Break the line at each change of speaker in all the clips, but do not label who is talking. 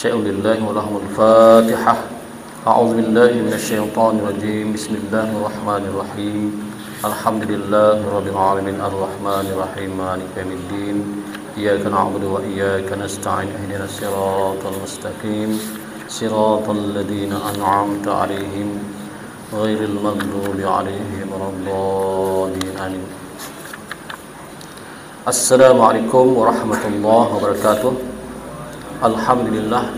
syai'un lillahi wa lahumul fatihah. A'udzu billahi minasyaitonir rajim. Bismillahirrahmanirrahim. Alhamdulillahi rabbil alamin arrahmanir rahim maliki yaumiddin. Iyyaka na'budu wa iyyaka nasta'in ihdinas siratal mustaqim siratal ladzina an'amta 'alaihim ghairil maghdubi 'alaihim waladdallin. Amin. Assalamualaikum warahmatullahi wabarakatuh. Alhamdulillah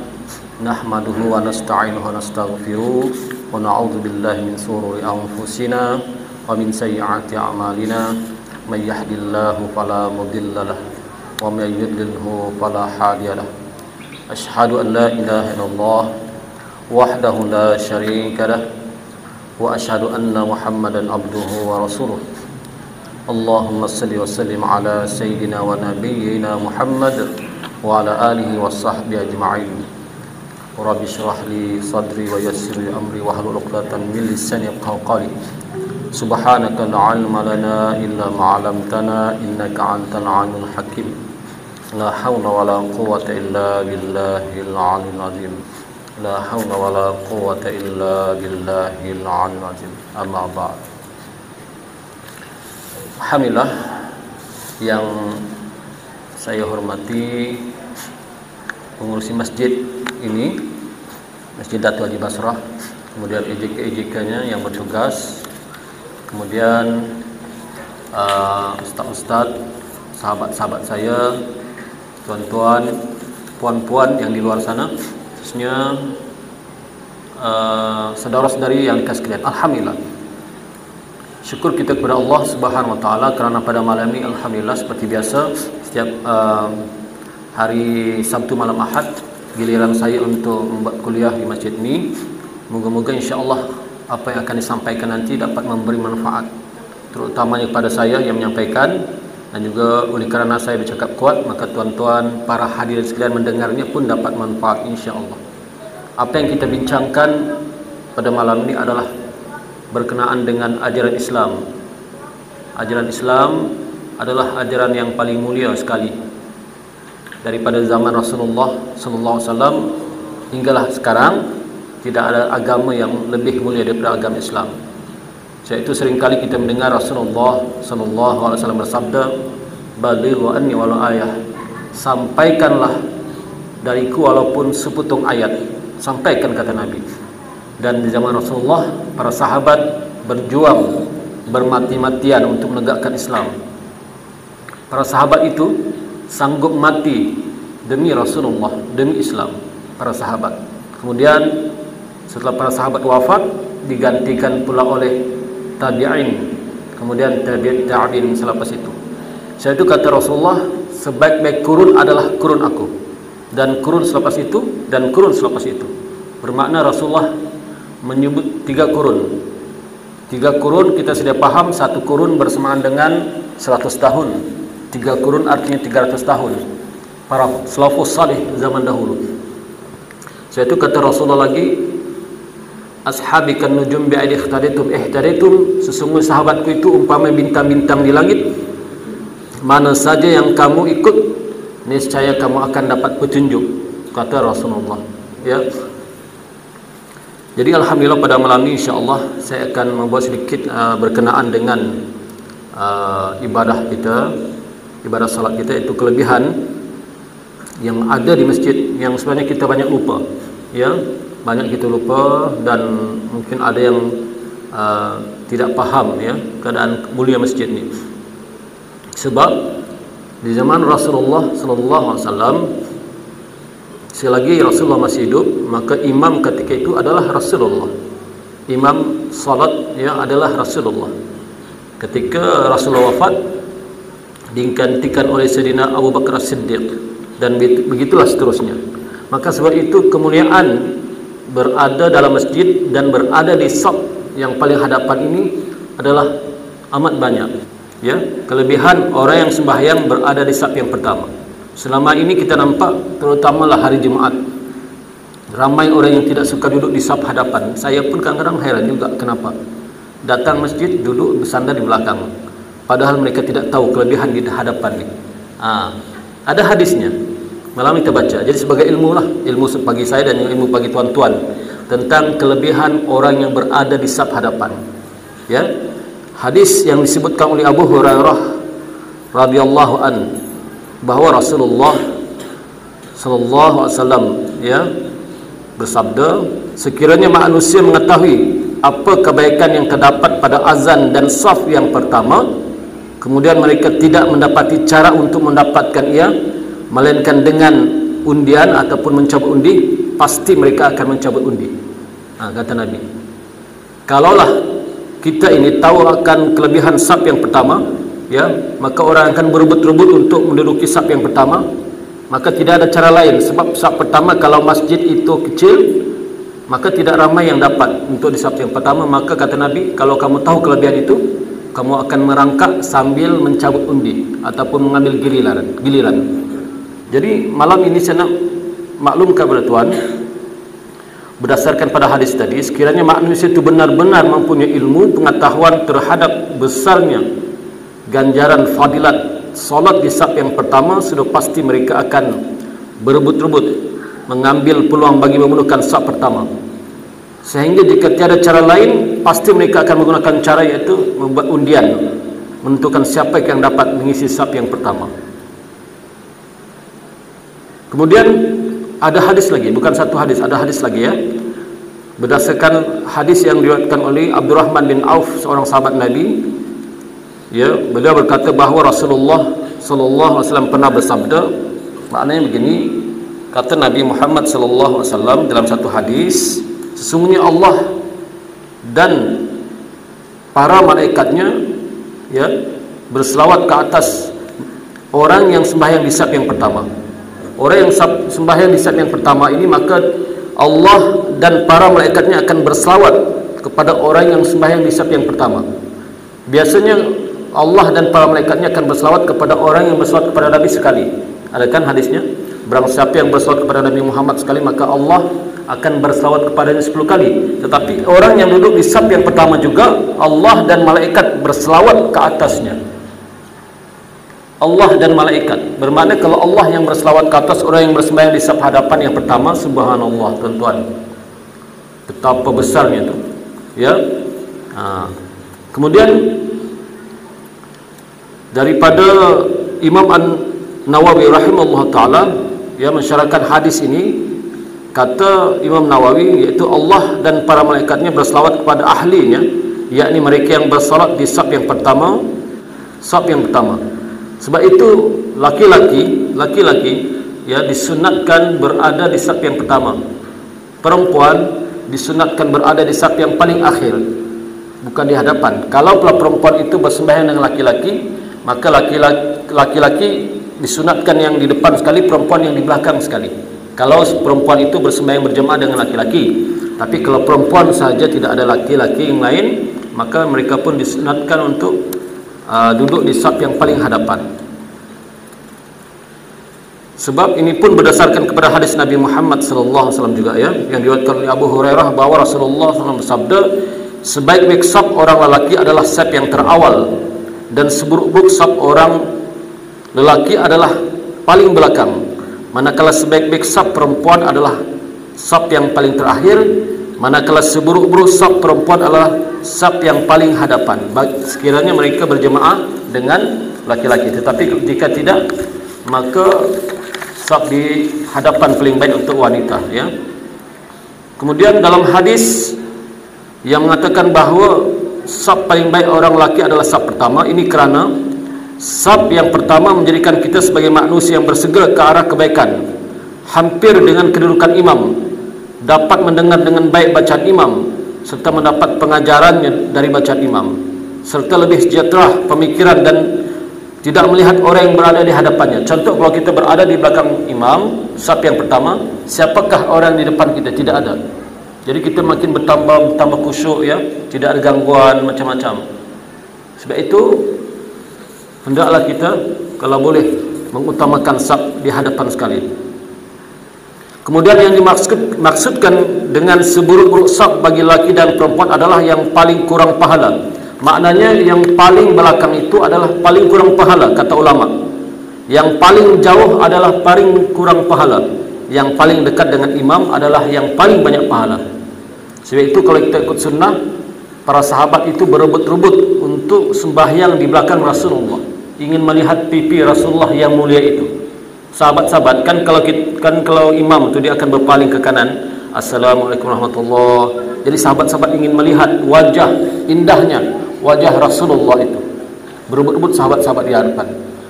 nahmaduhu wa nasta'inuhu wa nastaghfiruh wa na'udzu billahi min shururi anfusina wa min sayyiati a'malina. May yahdihillahu fala mudilla lahu wa may yudlilhu fala hadiya lahu. Asyhadu an la ilaha illallah wahdahu la syarika lahu wa asyhadu anna Muhammadan abduhu wa rasuluh. Allahumma salli wa sallim ala sayyidina wa nabiyyina Muhammad wa ala alihi wa sahbihi ajma'in. Rabbi shrah li sadri wa yassir li amri wa hlul 'uqdatam min lisani yafqahu qawli. Subhanaka la 'ilma lana illa ma 'allamtana innaka antal 'alimul hakim. La haula wa la quwwata illa billahil 'aliyyil 'azim. La haula wa la quwwata illa billahil 'aliyyil 'azim. Amma ba'd. Alhamdulillah, yang saya hormati pengurusi masjid ini, Masjid Datuk Haji Basrah, kemudian EJK-EJK-nya yang bertugas, kemudian ustaz-ustaz, sahabat-sahabat saya, tuan-tuan, puan-puan yang di luar sana, khususnya saudara-saudari yang dikasih sekalian. Alhamdulillah, syukur kita kepada Allah Subhanahu wa taala kerana pada malam ini alhamdulillah seperti biasa setiap hari Sabtu malam Ahad giliran saya untuk membuat kuliah di masjid ini. Moga-moga insya-Allah apa yang akan disampaikan nanti dapat memberi manfaat terutamanya kepada saya yang menyampaikan, dan juga oleh kerana saya bercakap kuat maka tuan-tuan para hadirin sekalian mendengarnya pun dapat manfaat insya-Allah. Apa yang kita bincangkan pada malam ini adalah berkenaan dengan ajaran Islam. Ajaran Islam adalah ajaran yang paling mulia sekali daripada zaman Rasulullah sallallahu alaihi wasallam hinggalah sekarang. Tidak ada agama yang lebih mulia daripada agama Islam. Sebab itu seringkali kita mendengar Rasulullah sallallahu alaihi wasallam bersabda, "Balighu anni walau ayah." Sampaikanlah dariku walaupun seputung ayat. Sampaikan, kata Nabi. Dan di zaman Rasulullah, para sahabat berjuang bermati-matian untuk menegakkan Islam. Para sahabat itu sanggup mati demi Rasulullah, demi Islam. Para sahabat. Kemudian setelah para sahabat wafat, digantikan pula oleh tabi'in, kemudian tabi'in selepas itu. Sebab itu kata Rasulullah, sebaik-baik kurun adalah kurun aku, dan kurun selepas itu, dan kurun selepas itu. Bermakna Rasulullah menyebut 3 kurun. 3 kurun kita sudah paham, 1 kurun bersamaan dengan 100 tahun. 3 kurun artinya 300 tahun. Para salafus salih zaman dahulu. Sebab itu kata Rasulullah lagi, ashabi kan nujum bi'aidi ihtadaitum, sesungguhnya sahabatku itu umpama bintang-bintang di langit. Mana saja yang kamu ikut, niscaya kamu akan dapat petunjuk, kata Rasulullah. Ya. Jadi alhamdulillah pada malam ini insya-Allah saya akan membuat sedikit berkenaan dengan ibadah kita, ibadah salat kita, itu kelebihan yang ada di masjid yang sebenarnya kita banyak lupa. Ya, banyak kita lupa, dan mungkin ada yang tidak paham ya keadaan mulia masjid ini. Sebab di zaman Rasulullah sallallahu alaihi wasallam, selagi Rasulullah masih hidup, maka imam ketika itu adalah Rasulullah. Imam salat ya adalah Rasulullah. Ketika Rasulullah wafat, digantikan oleh Sayyidina Abu Bakar As-Siddiq, dan begitulah seterusnya. Maka sebab itu kemuliaan berada dalam masjid dan berada di saf yang paling hadapan ini adalah amat banyak. Ya, kelebihan orang yang sembahyang berada di saf yang pertama. Selama ini kita nampak, terutamalah hari Jumaat, ramai orang yang tidak suka duduk di saf hadapan. Saya pun kadang-kadang heran juga kenapa. Datang masjid, duduk bersandar di belakang. Padahal mereka tidak tahu kelebihan di hadapan ini. Ada hadisnya. Malam kita baca. Jadi sebagai ilmu lah, ilmu bagi saya dan ilmu bagi tuan-tuan tentang kelebihan orang yang berada di saf hadapan. Ya. Hadis yang disebutkan oleh Abu Hurairah radhiyallahu an bahwa Rasulullah sallallahu alaihi wasallam ya bersabda, sekiranya manusia mengetahui apa kebaikan yang terdapat pada azan dan saf yang pertama, kemudian mereka tidak mendapati cara untuk mendapatkan ia melainkan dengan undian ataupun mencabut undi, pasti mereka akan mencabut undi. Kata Nabi, kalaulah kita ini tahu akan kelebihan saf yang pertama, ya, maka orang akan berebut-rebut untuk menduduki saf yang pertama. Maka tidak ada cara lain, sebab saf pertama kalau masjid itu kecil, maka tidak ramai yang dapat untuk di saf yang pertama. Maka kata Nabi, kalau kamu tahu kelebihan itu, kamu akan merangkak sambil mencabut undi ataupun mengambil giliran. Jadi malam ini saya nak maklumkan kepada tuan, berdasarkan pada hadis tadi, sekiranya manusia itu benar-benar mempunyai ilmu pengetahuan terhadap besarnya ganjaran fadilat solat di saf yang pertama, sudah pasti mereka akan berebut-rebut mengambil peluang bagi memenuhkan saf pertama. Sehingga jika tiada cara lain, pasti mereka akan menggunakan cara, yaitu membuat undian menentukan siapa yang dapat mengisi saf yang pertama. Kemudian ada hadis lagi, bukan satu hadis, ada hadis lagi ya. Berdasarkan hadis yang diriwayatkan oleh Abdurrahman bin Auf, seorang sahabat Nabi, ya, beliau berkata bahawa Rasulullah sallallahu alaihi wasallam pernah bersabda, maknanya begini, kata Nabi Muhammad sallallahu alaihi wasallam dalam satu hadis, sesungguhnya Allah dan para malaikatnya ya berselawat ke atas orang yang sembahyang di saf yang pertama. Orang yang sembahyang di saf yang pertama ini, maka Allah dan para malaikatnya akan berselawat kepada orang yang sembahyang di saf yang pertama. Biasanya Allah dan para malaikatnya akan berselawat kepada orang yang berselawat kepada Nabi sekali. Ada kan hadisnya? Barang siapa yang berselawat kepada Nabi Muhammad sekali, maka Allah akan berselawat kepadanya 10 kali. Tetapi orang yang duduk di saf yang pertama juga, Allah dan malaikat berselawat ke atasnya. Allah dan malaikat, bermakna kalau Allah yang berselawat ke atas orang yang bersembahyang di saf hadapan yang pertama, subhanallah tuan-tuan, betapa besarnya itu ya. Kemudian daripada Imam An-Nawawi rahimahullah ta'ala, ya, mensyarahkan hadis ini, kata Imam Nawawi, yaitu Allah dan para malaikatnya berselawat kepada ahlinya, yakni mereka yang bersalat di saf yang pertama. Sebab itu laki-laki ya disunatkan berada di saf yang pertama. Perempuan disunatkan berada di saf yang paling akhir, bukan di hadapan. Kalau perempuan itu bersembahyang dengan laki-laki, maka laki-laki disunatkan yang di depan sekali, perempuan yang di belakang sekali. Kalau perempuan itu bersembahyang berjemaah dengan laki-laki. Tapi kalau perempuan saja, tidak ada laki-laki yang lain, maka mereka pun disunatkan untuk duduk di saf yang paling hadapan. Sebab ini pun berdasarkan kepada hadis Nabi Muhammad sallallahu alaihi wasallam juga ya, yang diriwayatkan oleh Abu Hurairah bahwa Rasulullah SAW bersabda, sebaik-baik saf orang lelaki adalah saf yang terawal, dan seburuk-buruk saf orang lelaki adalah paling belakang. Manakala sebaik-baik saf perempuan adalah saf yang paling terakhir, manakala seburuk-buruk saf perempuan adalah saf yang paling hadapan, sekiranya mereka berjemaah dengan laki-laki. Tetapi jika tidak, maka saf di hadapan paling baik untuk wanita ya. Kemudian dalam hadis yang mengatakan bahawa saf paling baik orang lelaki adalah saf pertama, ini kerana saf yang pertama menjadikan kita sebagai manusia yang bersegera ke arah kebaikan, hampir dengan kedudukan imam, dapat mendengar dengan baik bacaan imam, serta mendapat pengajarannya dari bacaan imam, serta lebih sejahtera pemikiran dan tidak melihat orang yang berada di hadapannya. Contoh, kalau kita berada di belakang imam, saf yang pertama, siapakah orang di depan kita? Tidak ada. Jadi kita makin bertambah khusyuk ya, tidak ada gangguan macam-macam. Sebab itu hendaklah kita kalau boleh mengutamakan saf di hadapan sekali. Kemudian yang dimaksudkan dengan seburuk-buruk saf bagi laki dan perempuan adalah yang paling kurang pahala. Maknanya yang paling belakang itu adalah paling kurang pahala, kata ulama. Yang paling jauh adalah paling kurang pahala. Yang paling dekat dengan imam adalah yang paling banyak pahala. Sebab itu kalau kita ikut sunnah, para sahabat itu berebut-rebut untuk sembahyang di belakang Rasulullah, ingin melihat pipi Rasulullah yang mulia itu. Sahabat-sahabat kan kalau imam itu dia akan berpaling ke kanan, Assalamualaikum warahmatullahi. Jadi sahabat-sahabat ingin melihat wajah indahnya wajah Rasulullah itu. Berebut-rebut sahabat-sahabat di hadapan.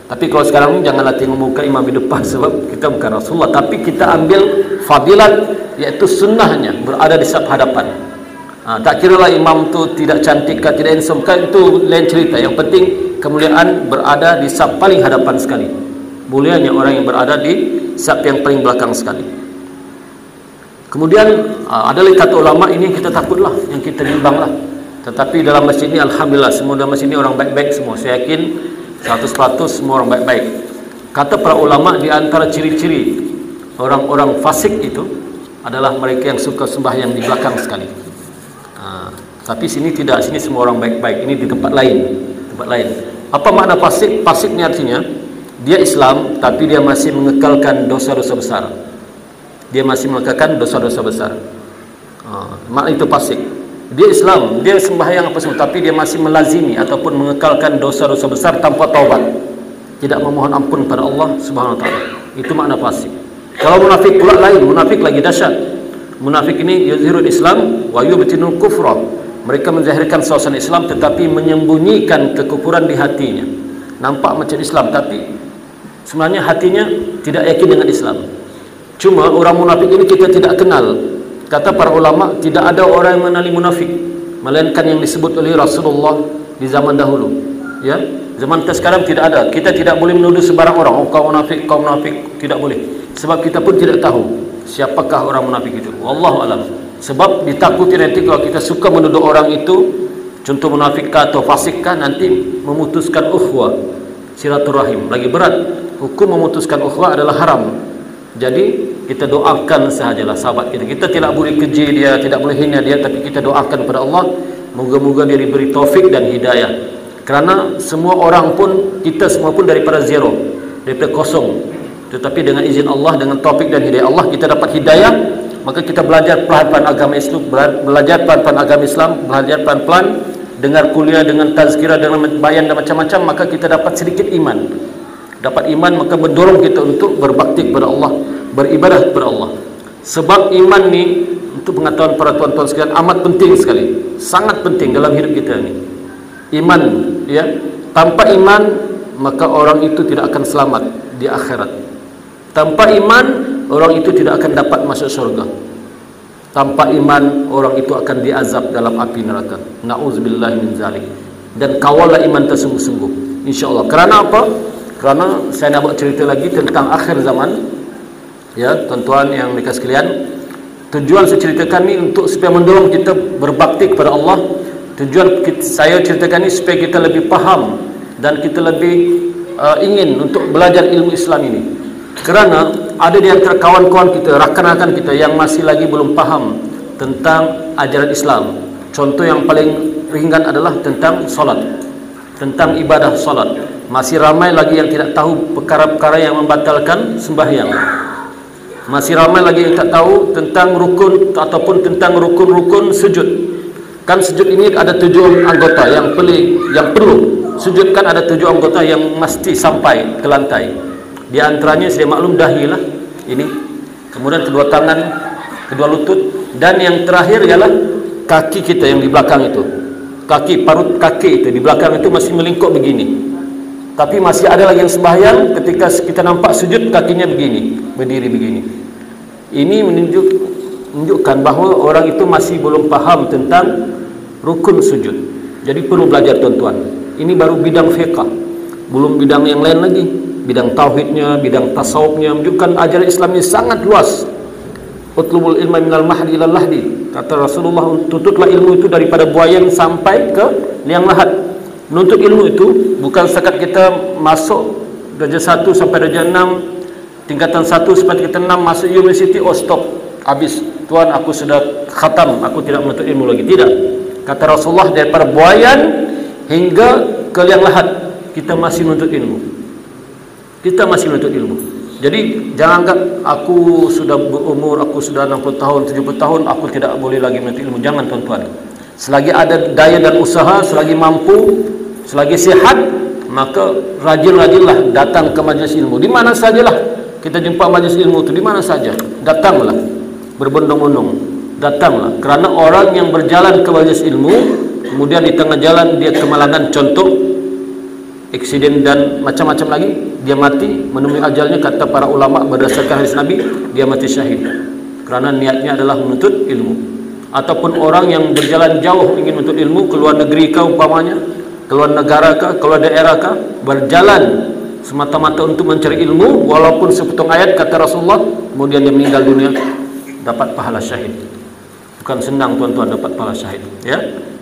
Tapi kalau sekarang ini janganlah tengok muka imam di depan, sebab kita bukan Rasulullah, tapi kita ambil fadilat, yaitu sunnahnya berada di saf hadapan. Tak kiralah imam tu tidak cantik ke tidak handsome ke, itu lain cerita. Yang penting kemuliaan berada di saf paling hadapan sekali. Mulianya orang yang berada di saf yang paling belakang sekali. Kemudian ada lagi kata ulama, ini yang kita takutlah, yang kita bimbanglah. Tetapi dalam masjid ini alhamdulillah semua dalam masjid ini orang baik-baik semua. Saya yakin 100% semua orang baik-baik. Kata para ulama, di antara ciri-ciri orang-orang fasik itu adalah mereka yang suka sembahyang di belakang sekali. Tapi sini tidak, sini semua orang baik-baik. Ini di tempat lain, tempat lain. Apa makna fasik? Fasik ni artinya dia Islam tapi dia masih mengekalkan dosa-dosa besar. Dia masih mengekalkan dosa-dosa besar. Makna itu fasik. Dia Islam, dia sembahyang apa semua, tapi dia masih melazimi ataupun mengekalkan dosa-dosa besar tanpa taubat, tidak memohon ampun pada Allah Subhanahu wa taala. Itu makna fasik. Kalau munafik pula lain, munafik lagi dahsyat. Munafik ini yuzhirul Islam wa yubtinul kufra. Mereka menzahirkan suasana Islam tetapi menyembunyikan kekufuran di hatinya. Nampak macam Islam tapi sebenarnya hatinya tidak yakin dengan Islam. Cuma orang munafik ini kita tidak kenal. Kata para ulama, tidak ada orang yang mengenali munafik melainkan yang disebut oleh Rasulullah di zaman dahulu. Ya, zaman kita sekarang tidak ada. Kita tidak boleh menuduh sebarang orang, oh kau munafik, tidak boleh. Sebab kita pun tidak tahu siapakah orang munafik itu. Wallahu alam. Sebab ditakuti nanti kalau kita suka menuduh orang itu, contoh munafikkah atau fasikkah, nanti memutuskan ukhuwah, silaturahim. Lagi berat. Hukum memutuskan ukhuwah adalah haram. Jadi kita doakan sahajalah sahabat kita. Kita tidak boleh keji dia, tidak boleh hina dia, tapi kita doakan kepada Allah, moga-moga dia diberi taufik dan hidayah. Kerana semua orang pun, kita semua pun daripada zero, daripada kosong. Tetapi dengan izin Allah, dengan taufik dan hidayah Allah, kita dapat hidayah. Maka kita belajar pelan-pelan agama Islam, belajar pelan-pelan agama Islam, belajar pelan-pelan, dengar kuliah, dengan tazkirah, dengan bayan dan macam-macam, maka kita dapat sedikit iman. Dapat iman, maka mendorong kita untuk berbakti kepada Allah, beribadah kepada Allah. Sebab iman ni, untuk pengetahuan para tuan-tuan sekalian, amat penting sekali, sangat penting dalam hidup kita ni. Iman, ya, tanpa iman maka orang itu tidak akan selamat di akhirat. Tanpa iman orang itu tidak akan dapat masuk surga. Tanpa iman orang itu akan diazab dalam api neraka. Nauzubillahi min zalik. Dan kawallah iman tersungguh-sungguh, insyaallah. Kerana apa? Kerana saya nak buat cerita lagi tentang akhir zaman. Ya, tuan-tuan yang dikasihi sekalian, tujuan saya ceritakan ni untuk supaya mendorong kita berbakti kepada Allah. Tujuan saya ceritakan ni supaya kita lebih faham dan kita lebih ingin untuk belajar ilmu Islam ini. Kerana ada di antara kawan-kawan kita, rakan-rakan kita yang masih lagi belum faham tentang ajaran Islam. Contoh yang paling ringan adalah tentang solat, tentang ibadah solat. Masih ramai lagi yang tidak tahu perkara-perkara yang membatalkan sembahyang. Masih ramai lagi yang tak tahu tentang rukun ataupun tentang rukun-rukun sujud. Kan sujud ini ada 7 anggota yang perlu. Sujud kan ada 7 anggota yang mesti sampai ke lantai. Di antaranya sedia maklum dahi lah ini. Kemudian kedua tangan, kedua lutut, dan yang terakhir ialah kaki kita yang di belakang itu. Kaki, parut kaki itu di belakang itu masih melingkup begini. Tapi masih ada lagi yang sembahyang ketika kita nampak sujud kakinya begini, berdiri begini. Ini menunjukkan bahawa orang itu masih belum faham tentang rukun sujud. Jadi perlu belajar tuan-tuan. Ini baru bidang fiqh, belum bidang yang lain lagi. Bidang tauhidnya, bidang tasawufnya. Menunjukkan ajaran Islam ini sangat luas. Utlubul ilma minal mahdi ilal lahdi. Kata Rasulullah, tuntutlah ilmu itu daripada buayan sampai ke liang lahat. Menuntut ilmu itu bukan setakat kita masuk darjah 1 sampai darjah 6, tingkatan 1 sampai tingkatan 6, masuk universiti, oh stop, habis, tuan aku sudah khatam, aku tidak menuntut ilmu lagi. Tidak. Kata Rasulullah, daripada buayan hingga ke liang lahat kita masih menuntut ilmu. kita masih menuntut ilmu. Jadi jangan anggap aku sudah berumur, aku sudah 60 tahun, 70 tahun, aku tidak boleh lagi menuntut ilmu. Jangan tuan-tuan. Selagi ada daya dan usaha, selagi mampu, selagi sehat, maka rajin-rajinlah datang ke majlis ilmu. Di mana sajalah kita jumpa majlis ilmu itu, di mana saja, datanglah berbondong-bondong, datanglah. Kerana orang yang berjalan ke majlis ilmu, kemudian di tengah jalan dia kemalangan, contoh eksiden dan macam-macam lagi, dia mati menemui ajalnya, kata para ulama berdasarkan hadis Nabi, dia mati syahid kerana niatnya adalah menuntut ilmu. Ataupun orang yang berjalan jauh ingin menuntut ilmu, keluar negeri kah umpamanya, keluar negara kah, keluar daerah kah, berjalan semata-mata untuk mencari ilmu, walaupun sepotong ayat kata Rasulullah, kemudian dia meninggal dunia, dapat pahala syahid. Bukan senang tuan-tuan dapat pahala syahid, ya.